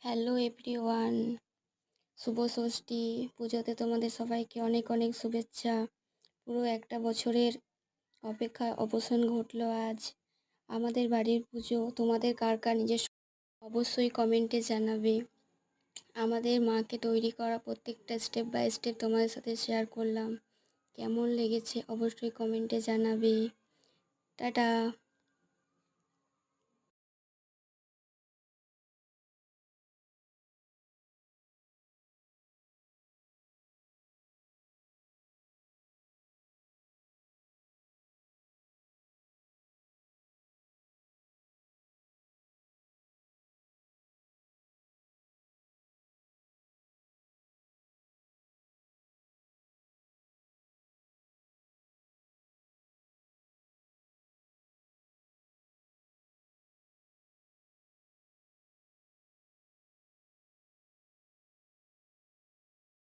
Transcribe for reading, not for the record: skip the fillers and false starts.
Hello everyone, শুভ ষষ্ঠী পুজোতে তোমাদের সবাইকে অনেক অনেক শুভেচ্ছা। পুরো একটা বছরের অপেক্ষায় অবসান ঘটলো আজ। আমাদের বাড়ির পুজো তোমাদের কার কার নিজস্ব অবশ্যই কমেন্টে জানাবে। আমাদের মাকে তৈরি করা প্রত্যেকটা স্টেপ বাই স্টেপ তোমাদের সাথে শেয়ার করলাম। কেমন লেগেছে অবশ্যই কমেন্টে জানাবে। টাটা।